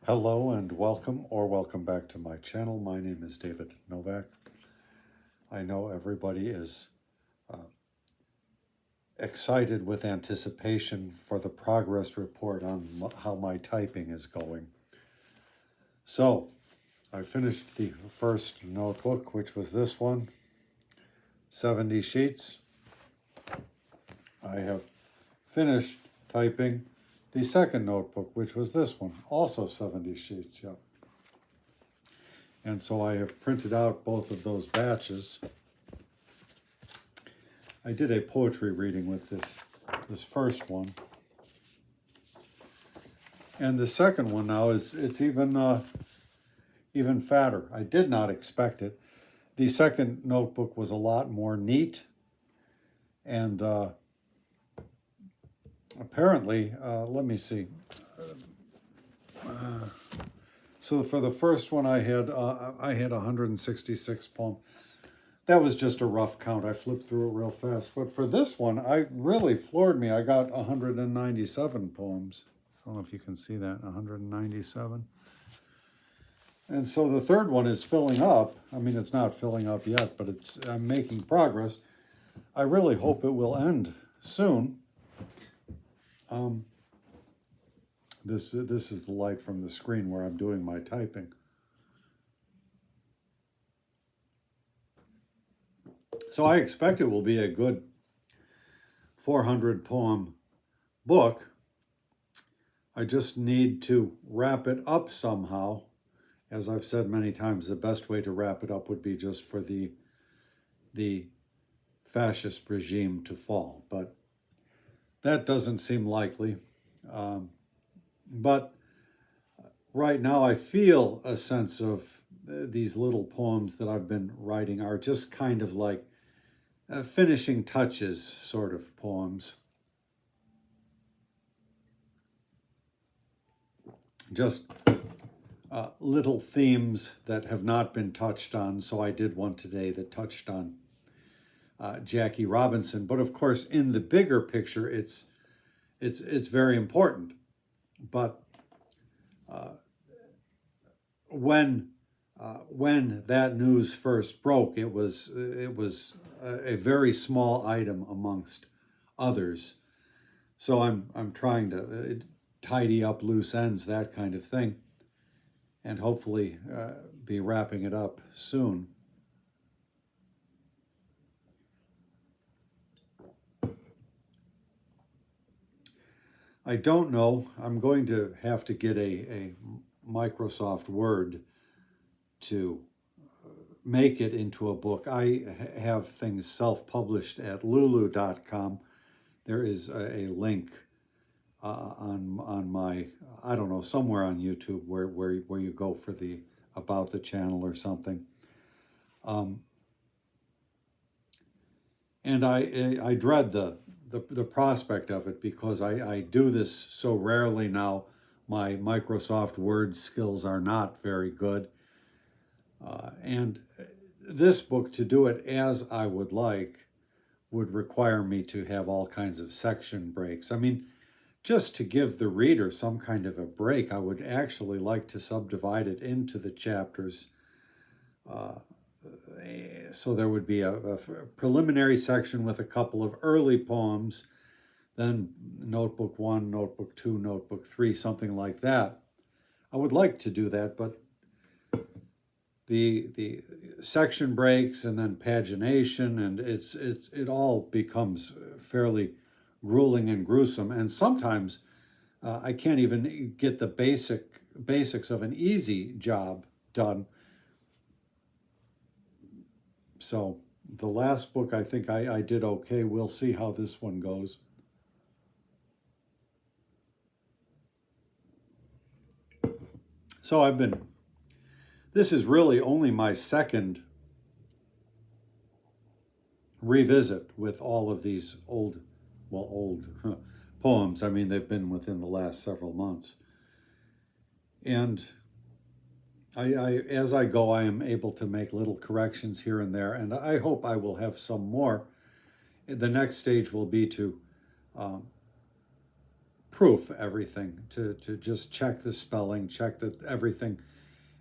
Hello and welcome back to my channel. My name is David Novak. I know everybody is excited with anticipation for the progress report on how my typing is going. So, I finished the first notebook, which was this one, 70 sheets. I have finished typing the second notebook, which was this one, also 70 sheets, yep. And so I have printed out both of those batches. I did a poetry reading with this first one. And the second one now it's even fatter. I did not expect it. The second notebook was a lot more neat. And apparently, let me see. So for the first one, I had 166 poems. That was just a rough count. I flipped through it real fast. But for this one, I really floored me. I got 197 poems. I don't know if you can see that, 197. And so the third one is filling up. I mean, it's not filling up yet, but I'm making progress. I really hope it will end soon. This is the light from the screen where I'm doing my typing. So I expect it will be a good 400 poem book. I just need to wrap it up somehow. As I've said many times, the best way to wrap it up would be just for the fascist regime to fall. But that doesn't seem likely. But right now I feel a sense of these little poems that I've been writing are just kind of like finishing touches sort of poems. Just little themes that have not been touched on. So I did one today that touched on Jackie Robinson. But of course, in the bigger picture, it's very important. But when that news first broke, it was a very small item amongst others. So I'm trying to tidy up loose ends, that kind of thing, and hopefully be wrapping it up soon. I don't know. I'm going to have to get a Microsoft Word to make it into a book. I have things self-published at lulu.com. There is a link on my, I don't know, somewhere on YouTube where you go for the about the channel or something. And I dread the prospect of it because I do this so rarely now. My Microsoft Word skills are not very good. And this book, to do it as I would like, would require me to have all kinds of section breaks. I mean, just to give the reader some kind of a break, I would actually like to subdivide it into the chapters. So there would be a preliminary section with a couple of early poems, then notebook 1, notebook 2, notebook 3, something like that. I would like to do that, but the section breaks and then pagination, and it all becomes fairly grueling and gruesome. And sometimes I can't even get the basics of an easy job done. So the last book, I think I did okay. We'll see how this one goes. So this is really only my second revisit with all of these old poems. I mean, they've been within the last several months. And as I go, I am able to make little corrections here and there, and I hope I will have some more. The next stage will be to proof everything, to just check the spelling, check that everything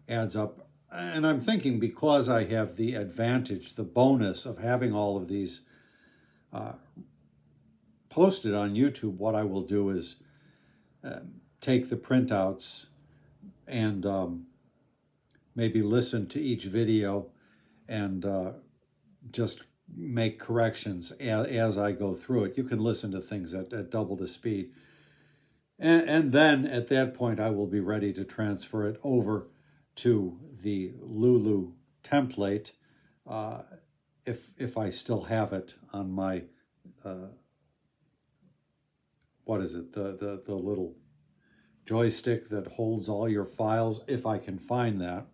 adds up. And I'm thinking, because I have the advantage, the bonus of having all of these posted on YouTube, what I will do is take the printouts and maybe listen to each video and just make corrections as I go through it. You can listen to things at double the speed. And then at that point, I will be ready to transfer it over to the Lulu template if I still have it on my, what is it, the little joystick that holds all your files, if I can find that.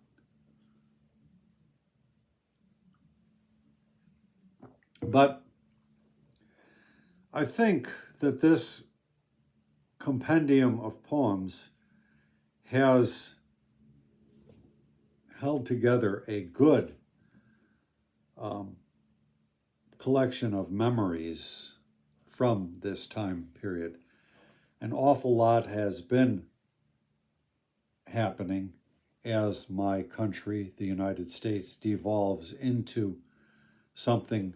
But I think that this compendium of poems has held together a good collection of memories from this time period. An awful lot has been happening as my country, the United States, devolves into something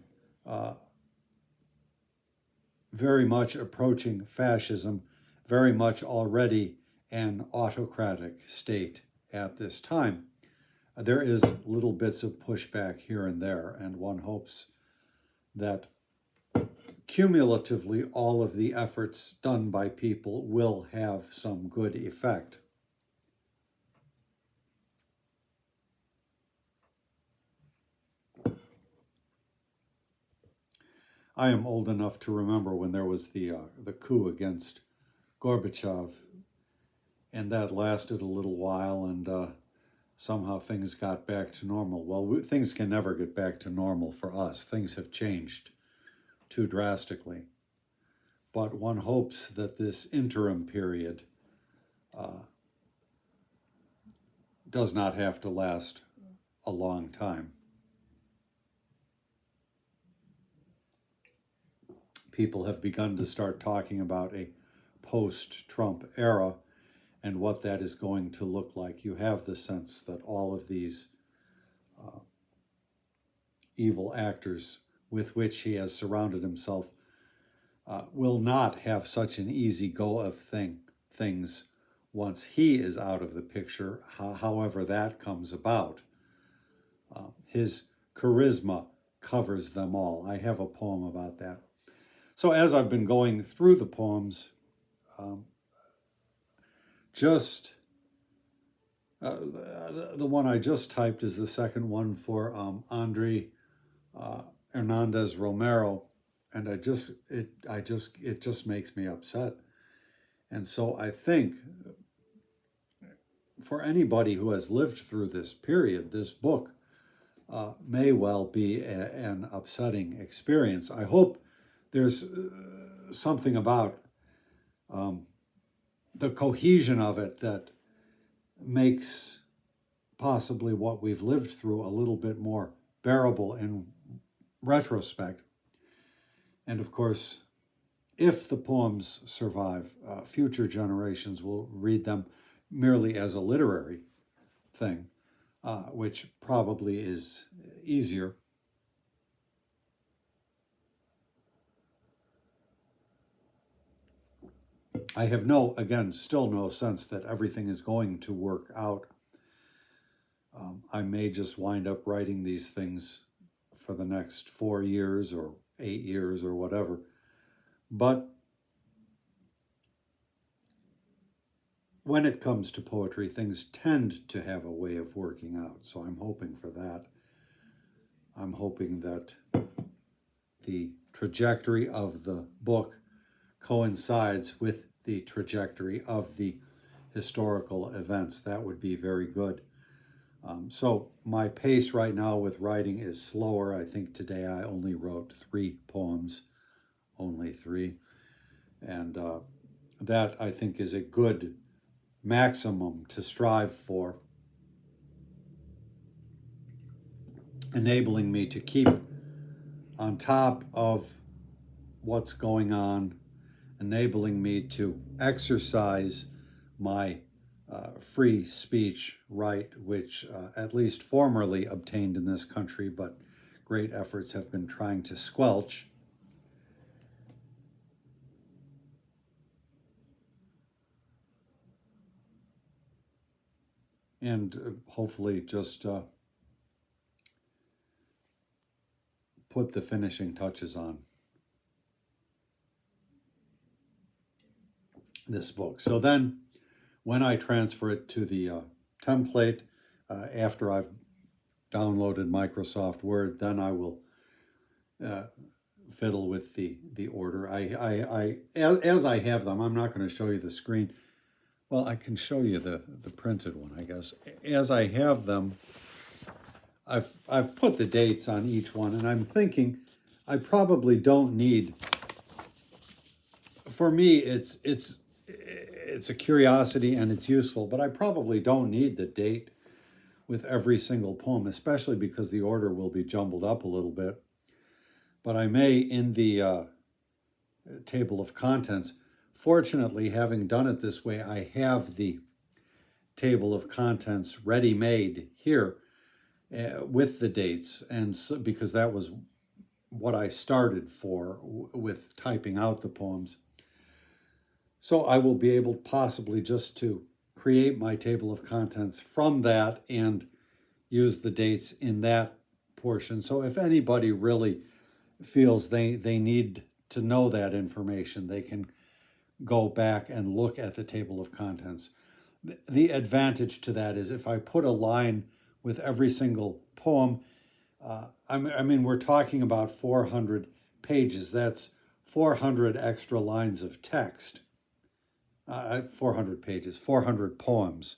very much approaching fascism, very much already an autocratic state at this time. There is little bits of pushback here and there, and one hopes that cumulatively all of the efforts done by people will have some good effect. I am old enough to remember when there was the coup against Gorbachev, and that lasted a little while, and somehow things got back to normal. Well, things can never get back to normal for us. Things have changed too drastically. But one hopes that this interim period does not have to last a long time. People have begun to start talking about a post-Trump era and what that is going to look like. You have the sense that all of these evil actors with which he has surrounded himself will not have such an easy go of things once he is out of the picture, however that comes about. His charisma covers them all. I have a poem about that. So as I've been going through the poems, the one I just typed is the second one for Andre Hernandez Romero, and it just makes me upset. And so I think for anybody who has lived through this period, this book may well be an upsetting experience. I hope there's something about the cohesion of it that makes possibly what we've lived through a little bit more bearable in retrospect. And of course, if the poems survive, future generations will read them merely as a literary thing, which probably is easier. I have still no sense that everything is going to work out. I may just wind up writing these things for the next 4 years or 8 years or whatever. But when it comes to poetry, things tend to have a way of working out. So I'm hoping for that. I'm hoping that the trajectory of the book coincides with the trajectory of the historical events. That would be very good. So my pace right now with writing is slower. I think today I only wrote 3 poems, only 3. And that, I think, is a good maximum to strive for, enabling me to keep on top of what's going on enabling me to exercise my free speech right, which at least formerly obtained in this country, but great efforts have been trying to squelch. And hopefully just put the finishing touches on this book. So then when I transfer it to the template, after I've downloaded Microsoft Word, then I will fiddle with the order. As I have them, I'm not going to show you the screen. Well, I can show you the printed one, I guess. As I have them, I've put the dates on each one, and I'm thinking I probably don't need. For me, it's a curiosity and it's useful, but I probably don't need the date with every single poem, especially because the order will be jumbled up a little bit. But I may, in the table of contents, fortunately, having done it this way, I have the table of contents ready-made here with the dates, and so, because that was what I started for with typing out the poems. So I will be able possibly just to create my table of contents from that and use the dates in that portion. So if anybody really feels they need to know that information, they can go back and look at the table of contents. The advantage to that is if I put a line with every single poem, I mean, we're talking about 400 pages. That's 400 extra lines of text. 400 pages, 400 poems.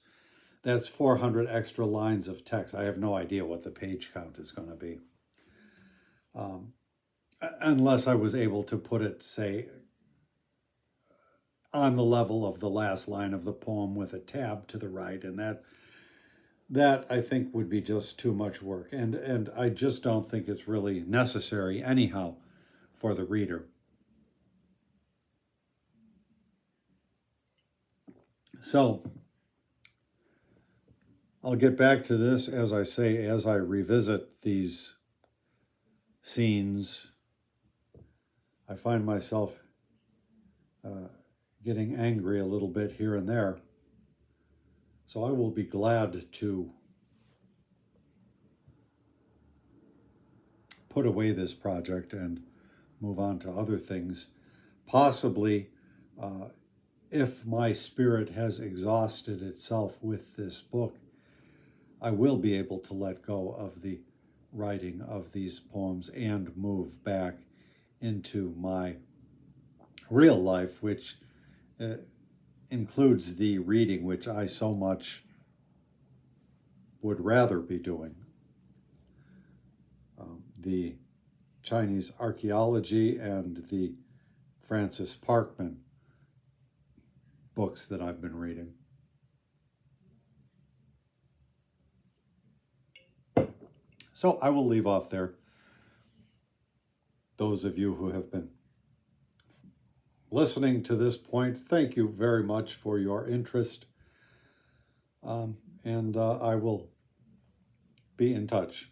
That's 400 extra lines of text. I have no idea what the page count is going to be. Unless I was able to put it, say, on the level of the last line of the poem with a tab to the right, and that I think would be just too much work, and I just don't think it's really necessary anyhow for the reader. So I'll get back to this, as I say, as I revisit these scenes. I find myself getting angry a little bit here and there. So I will be glad to put away this project and move on to other things. Possibly, if my spirit has exhausted itself with this book, I will be able to let go of the writing of these poems and move back into my real life, which includes the reading, which I so much would rather be doing. The Chinese archaeology and the Francis Parkman books that I've been reading. So I will leave off there. Those of you who have been listening to this point, thank you very much for your interest. And I will be in touch.